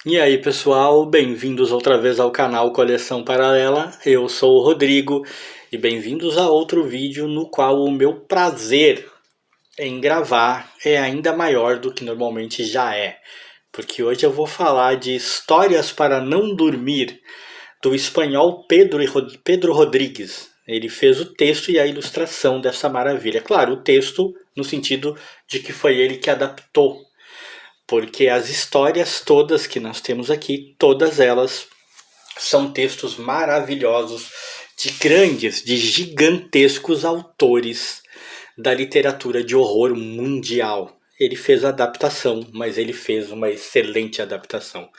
E aí pessoal, bem-vindos outra vez ao canal Coleção Paralela, eu sou o Rodrigo e bem-vindos a outro vídeo no qual o meu prazer em gravar é ainda maior do que normalmente já é, porque hoje eu vou falar de Histórias para Não Dormir, do espanhol Pedro Rodrigues. Ele fez o texto e a ilustração dessa maravilha. Claro, o texto no sentido de que foi ele que adaptou, porque as histórias todas que nós temos aqui, todas elas são textos maravilhosos de grandes, de gigantescos autores da literatura de horror mundial. Ele fez a adaptação, mas ele fez uma excelente adaptação.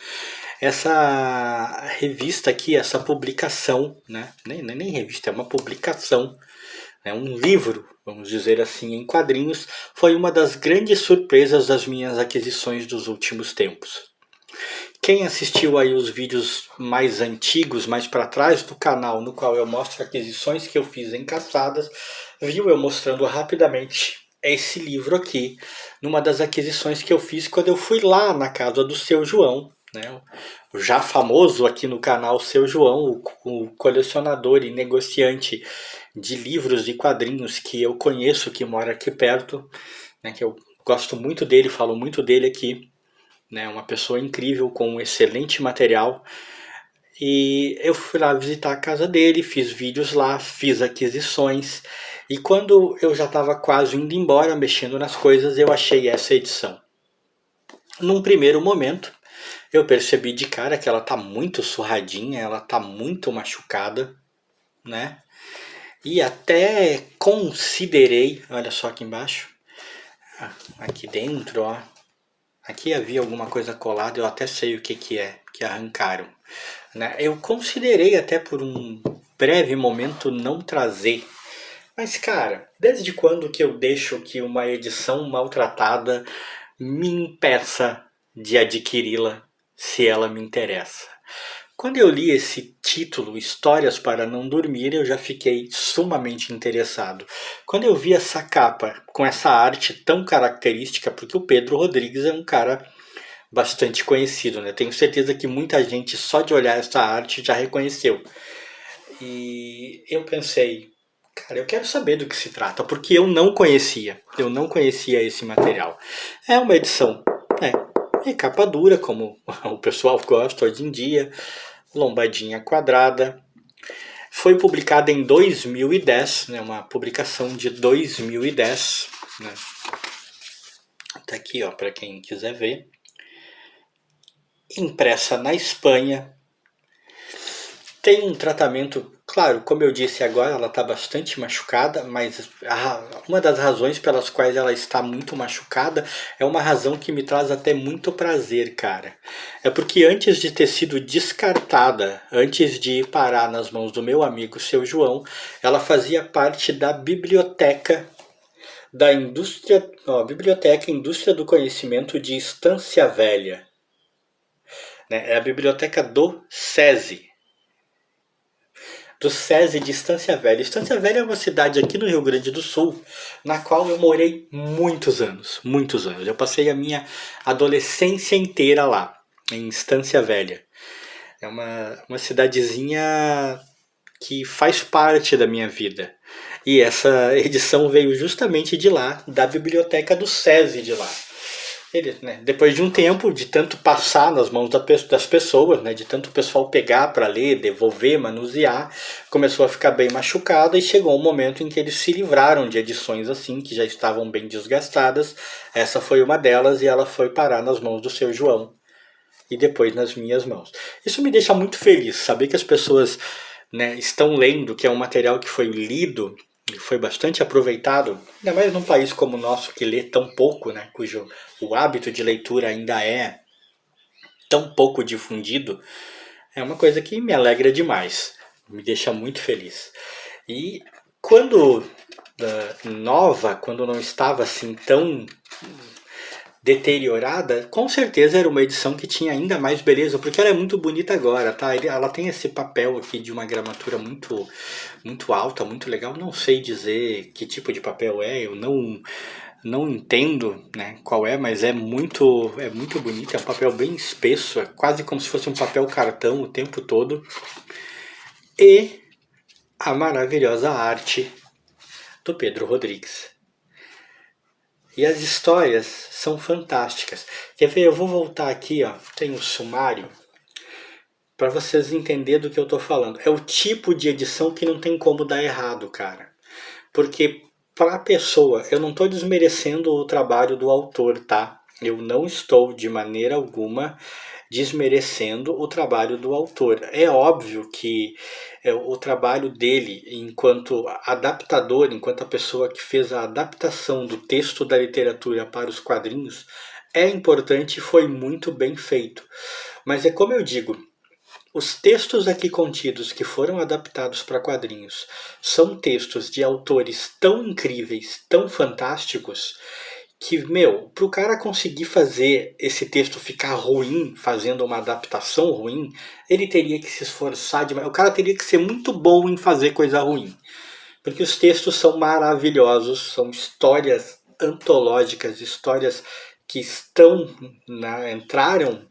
Essa revista aqui, essa publicação, né? Nem revista, é uma publicação, é um livro, vamos dizer assim, em quadrinhos, foi uma das grandes surpresas das minhas aquisições dos últimos tempos. Quem assistiu aí os vídeos mais antigos, mais para trás do canal, no qual eu mostro aquisições que eu fiz em caçadas, viu eu mostrando rapidamente esse livro aqui, numa das aquisições que eu fiz quando eu fui lá na casa do Seu João, né? O já famoso aqui no canal Seu João, o colecionador e negociante de livros e quadrinhos que eu conheço, que mora aqui perto, né? Que eu gosto muito dele, falo muito dele aqui, né? Uma pessoa incrível, com um excelente material. E eu fui lá visitar a casa dele, fiz vídeos lá, fiz aquisições. E quando eu já estava quase indo embora, mexendo nas coisas, eu achei essa edição. Num primeiro momento, eu percebi de cara que ela tá muito surradinha, ela tá muito machucada, né? E até considerei, olha só aqui embaixo, aqui dentro, ó. Aqui havia alguma coisa colada, eu até sei o que é, que arrancaram, né? Eu considerei até por um breve momento não trazer. Mas cara, desde quando que eu deixo que uma edição maltratada me impeça de adquiri-la se ela me interessa? Quando eu li esse título, Histórias para Não Dormir, eu já fiquei sumamente interessado. Quando eu vi essa capa com essa arte tão característica, porque o Pedro Rodrigues é um cara bastante conhecido, né? Tenho certeza que muita gente só de olhar essa arte já reconheceu. E eu pensei, cara, eu quero saber do que se trata, porque eu não conhecia esse material. É uma edição, é capa dura, como o pessoal gosta hoje em dia, lombadinha quadrada. Foi publicada em 2010, né, uma publicação de 2010, né? Tá aqui, ó, para quem quiser ver. Impressa na Espanha. Tem um tratamento, claro, como eu disse agora, ela está bastante machucada, mas uma das razões pelas quais ela está muito machucada é uma razão que me traz até muito prazer, cara. É porque antes de ter sido descartada, antes de parar nas mãos do meu amigo Seu João, ela fazia parte da biblioteca da indústria, ó, Biblioteca Indústria do Conhecimento de Estância Velha, né? É a biblioteca do SESI. Do SESI de Estância Velha. Estância Velha é uma cidade aqui no Rio Grande do Sul, na qual eu morei muitos anos, muitos anos. Eu passei a minha adolescência inteira lá, em Estância Velha. É uma cidadezinha que faz parte da minha vida. E essa edição veio justamente de lá, da biblioteca do SESI de lá. Ele, né, depois de um tempo, de tanto passar nas mãos das pessoas, né, de tanto o pessoal pegar para ler, devolver, manusear, começou a ficar bem machucada e chegou um momento em que eles se livraram de edições assim, que já estavam bem desgastadas. Essa foi uma delas e ela foi parar nas mãos do Seu João e depois nas minhas mãos. Isso me deixa muito feliz, saber que as pessoas, né, estão lendo, que é um material que foi lido, foi bastante aproveitado, ainda mais num país como o nosso que lê tão pouco, né, cujo o hábito de leitura ainda é tão pouco difundido. É uma coisa que me alegra demais, me deixa muito feliz. E quando nova, quando não estava assim tão deteriorada, com certeza era uma edição que tinha ainda mais beleza, porque ela é muito bonita agora, tá? Ela tem esse papel aqui de uma gramatura muito alta, muito legal. Não sei dizer que tipo de papel é, eu não entendo, né, qual é, mas é muito bonito, é um papel bem espesso, é quase como se fosse um papel cartão o tempo todo. E a maravilhosa arte do Pedro Rodrigues. E as histórias são fantásticas. Quer ver? Eu vou voltar aqui, ó, tem um sumário, para vocês entenderem do que eu estou falando. É o tipo de edição que não tem como dar errado, cara. Porque para a pessoa, eu não estou desmerecendo o trabalho do autor, tá? Eu não estou de maneira alguma desmerecendo o trabalho do autor. É óbvio que o trabalho dele enquanto adaptador, enquanto a pessoa que fez a adaptação do texto da literatura para os quadrinhos, é importante e foi muito bem feito. Mas é como eu digo, os textos aqui contidos que foram adaptados para quadrinhos são textos de autores tão incríveis, tão fantásticos, que, para o cara conseguir fazer esse texto ficar ruim, fazendo uma adaptação ruim, ele teria que se esforçar demais. O cara teria que ser muito bom em fazer coisa ruim. Porque os textos são maravilhosos, são histórias antológicas, histórias que entraram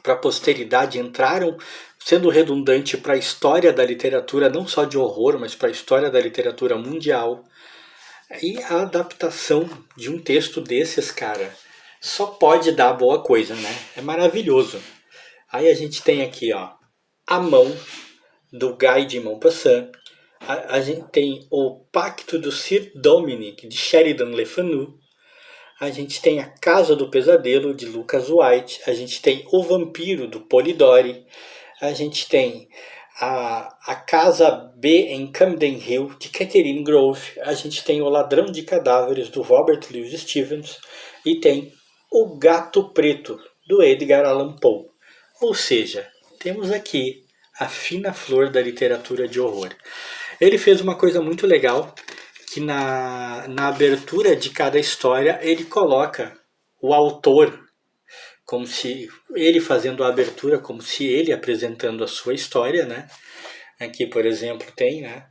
para a posteridade, entraram sendo redundante para a história da literatura, não só de horror, mas para a história da literatura mundial. E a adaptação de um texto desses, cara, só pode dar boa coisa, né? É maravilhoso. Aí a gente tem aqui, ó, A Mão, do Guy de Maupassant. A gente tem O Pacto do Sir Dominic, de Sheridan Le Fanu. A gente tem A Casa do Pesadelo, de Lucas White. A gente tem O Vampiro, do Polidori. A gente tem a Casa B em Camden Hill, de Catherine Grove. A gente tem O Ladrão de Cadáveres, do Robert Louis Stevenson. E tem O Gato Preto, do Edgar Allan Poe. Ou seja, temos aqui a fina flor da literatura de horror. Ele fez uma coisa muito legal, que na abertura de cada história ele coloca o autor, como se ele fazendo a abertura, como se ele apresentando a sua história, né? Aqui, por exemplo, tem, né,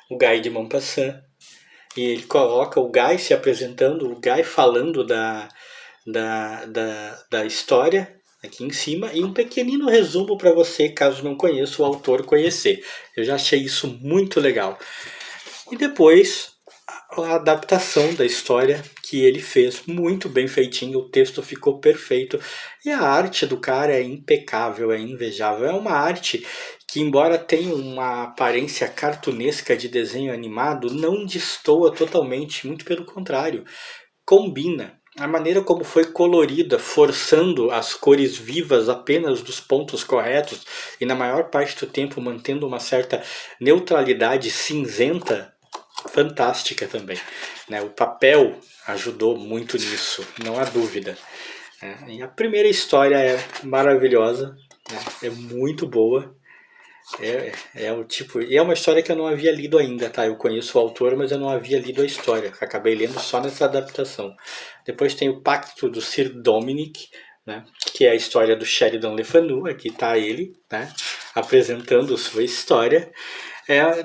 o Guy de Maupassant, e ele coloca o Guy se apresentando, o Guy falando da história aqui em cima, e um pequenino resumo para você, caso não conheça o autor, conhecer. Eu já achei isso muito legal. E depois a adaptação da história que ele fez, muito bem feitinho, o texto ficou perfeito e a arte do cara é impecável, é invejável. É uma arte que, embora tenha uma aparência cartunesca de desenho animado, não destoa totalmente, muito pelo contrário, combina. A maneira como foi colorida, forçando as cores vivas apenas dos pontos corretos e na maior parte do tempo mantendo uma certa neutralidade cinzenta, fantástica também, né? O papel ajudou muito nisso, não há dúvida. E a primeira história é maravilhosa, né? É muito boa. E é uma história que eu não havia lido ainda, tá? Eu conheço o autor, mas eu não havia lido a história. Acabei lendo só nessa adaptação. Depois tem o Pacto do Sir Dominic, né? Que é a história do Sheridan Le Fanu. Aqui está ele, né? Apresentando sua história.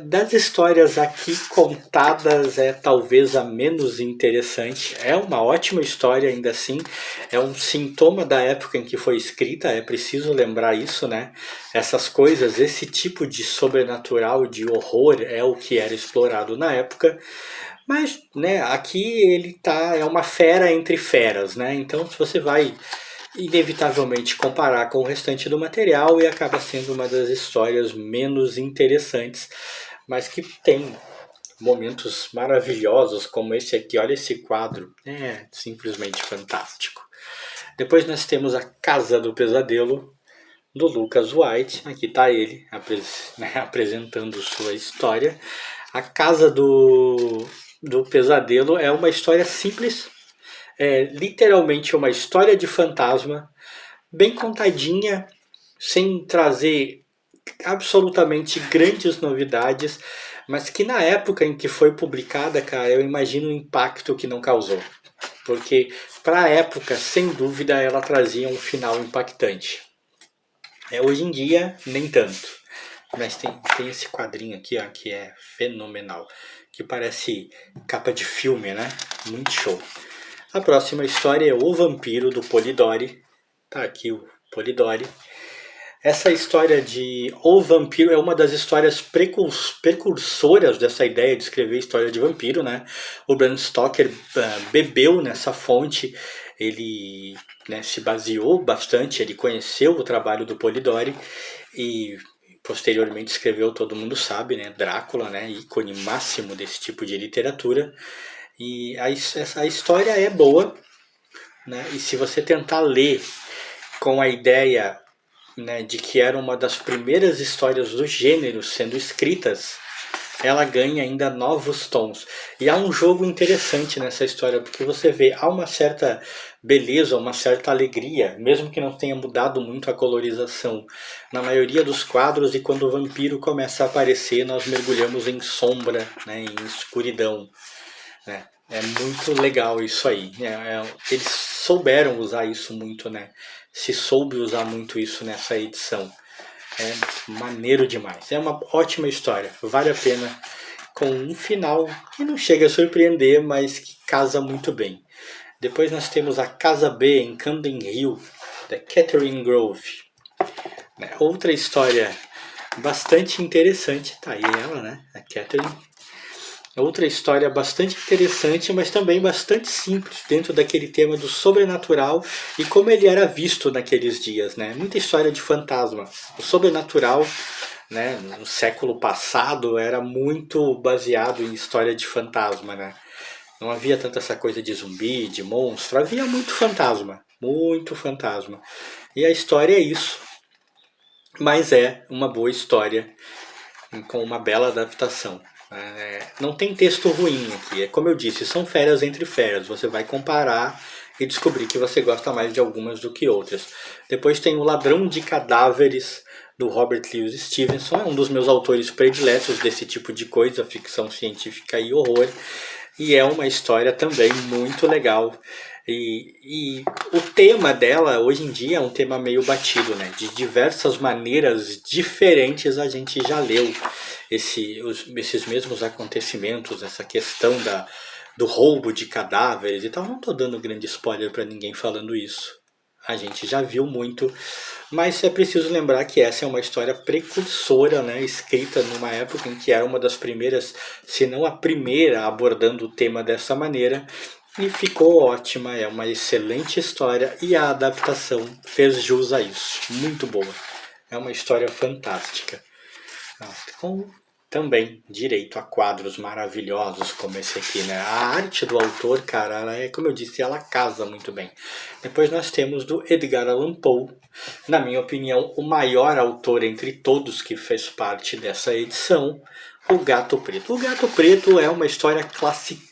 Das histórias aqui contadas é talvez a menos interessante. É uma ótima história ainda assim. É um sintoma da época em que foi escrita, é preciso lembrar isso, né? Essas coisas, esse tipo de sobrenatural, de horror é o que era explorado na época. Mas, né, aqui ele é uma fera entre feras, né? Então, se você vai inevitavelmente comparar com o restante do material, e acaba sendo uma das histórias menos interessantes, mas que tem momentos maravilhosos como esse aqui. Olha esse quadro, é simplesmente fantástico. Depois nós temos A Casa do Pesadelo, do Lucas White. Aqui está ele apresentando sua história. A Casa do Pesadelo é uma história simples, literalmente uma história de fantasma, bem contadinha, sem trazer absolutamente grandes novidades, mas que na época em que foi publicada, cara, eu imagino o impacto que não causou. Porque para a época, sem dúvida, ela trazia um final impactante. Hoje em dia, nem tanto. Mas tem esse quadrinho aqui, ó, que é fenomenal, que parece capa de filme, né? Muito show. A próxima história é O Vampiro, do Polidori. Tá aqui o Polidori. Essa história de O Vampiro é uma das histórias precursoras dessa ideia de escrever história de vampiro, né? O Bram Stoker bebeu nessa fonte, ele, né, se baseou bastante, ele conheceu o trabalho do Polidori e posteriormente escreveu, todo mundo sabe, né, Drácula, né, ícone máximo desse tipo de literatura. E essa história é boa, né? E se você tentar ler com a ideia, né, de que era uma das primeiras histórias do gênero sendo escritas, ela ganha ainda novos tons. E há um jogo interessante nessa história, porque você vê, há uma certa beleza, uma certa alegria, mesmo que não tenha mudado muito a colorização na maioria dos quadros, e quando o vampiro começa a aparecer, nós mergulhamos em sombra, né, em escuridão. Né? É muito legal isso aí. Eles souberam usar isso muito, né? Se soube usar muito isso nessa edição. É maneiro demais. É uma ótima história. Vale a pena, com um final que não chega a surpreender, mas que casa muito bem. Depois nós temos a Casa B, em Camden Hill, da Catherine Grove. Outra história bastante interessante. Tá aí ela, né? A Catherine. Outra história bastante interessante, mas também bastante simples, dentro daquele tema do sobrenatural e como ele era visto naqueles dias, né? Muita história de fantasma. O sobrenatural, né, no século passado, era muito baseado em história de fantasma, né? Não havia tanta essa coisa de zumbi, de monstro, havia muito fantasma, muito fantasma. E a história é isso, mas é uma boa história com uma bela adaptação. Não tem texto ruim aqui, é como eu disse, são férias entre férias, você vai comparar e descobrir que você gosta mais de algumas do que outras. Depois tem O Ladrão de Cadáveres, do Robert Louis Stevenson, é um dos meus autores prediletos desse tipo de coisa, ficção científica e horror, e é uma história também muito legal. E o tema dela hoje em dia é um tema meio batido, né? De diversas maneiras diferentes a gente já leu esses mesmos acontecimentos, essa questão do roubo de cadáveres e tal. Não estou dando grande spoiler para ninguém falando isso. A gente já viu muito, mas é preciso lembrar que essa é uma história precursora, né, escrita numa época em que era uma das primeiras, se não a primeira, abordando o tema dessa maneira, e ficou ótima, é uma excelente história e a adaptação fez jus a isso, muito boa. É uma história fantástica. Com também direito a quadros maravilhosos como esse aqui, né? A arte do autor, cara, ela é, como eu disse, ela casa muito bem. Depois nós temos do Edgar Allan Poe, na minha opinião, o maior autor entre todos que fez parte dessa edição, O Gato Preto. O Gato Preto é uma história classiquíssima,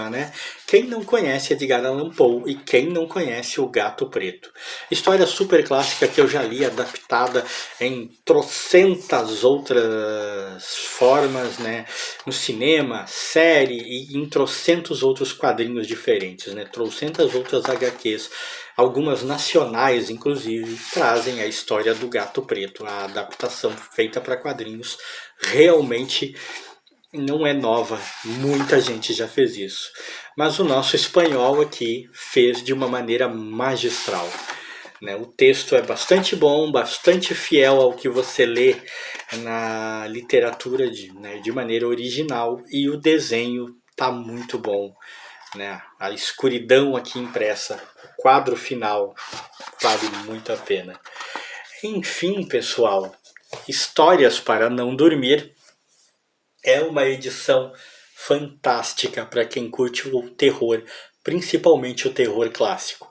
né? Quem não conhece Edgar Allan Poe e quem não conhece O Gato Preto? História super clássica que eu já li, adaptada em trocentas outras formas, né? No cinema, série e em trocentos outros quadrinhos diferentes, né? Trocentas outras HQs, algumas nacionais inclusive, trazem a história do Gato Preto. A adaptação feita para quadrinhos realmente não é nova, muita gente já fez isso. Mas o nosso espanhol aqui fez de uma maneira magistral. Né? O texto é bastante bom, bastante fiel ao que você lê na literatura de maneira original, e o desenho está muito bom. Né? A escuridão aqui impressa, o quadro final, vale muito a pena. Enfim, pessoal, Histórias para Não Dormir é uma edição fantástica para quem curte o terror, principalmente o terror clássico.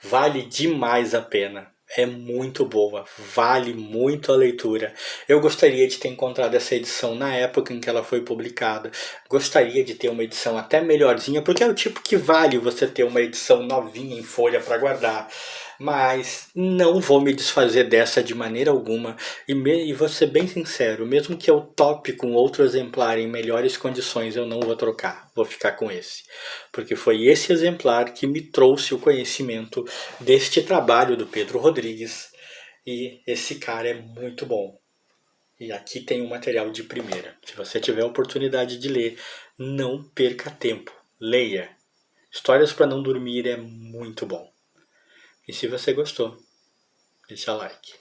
Vale demais a pena. É muito boa, vale muito a leitura. Eu gostaria de ter encontrado essa edição na época em que ela foi publicada. Gostaria de ter uma edição até melhorzinha, porque é o tipo que vale você ter uma edição novinha em folha para guardar. Mas não vou me desfazer dessa de maneira alguma. E vou ser bem sincero, mesmo que eu tope com outro exemplar em melhores condições, eu não vou trocar. Vou ficar com esse. Porque foi esse exemplar que me trouxe o conhecimento deste trabalho do Pedro Rodrigues. E esse cara é muito bom. E aqui tem um material de primeira. Se você tiver a oportunidade de ler, não perca tempo. Leia. Histórias para não dormir é muito bom. E se você gostou, deixa like.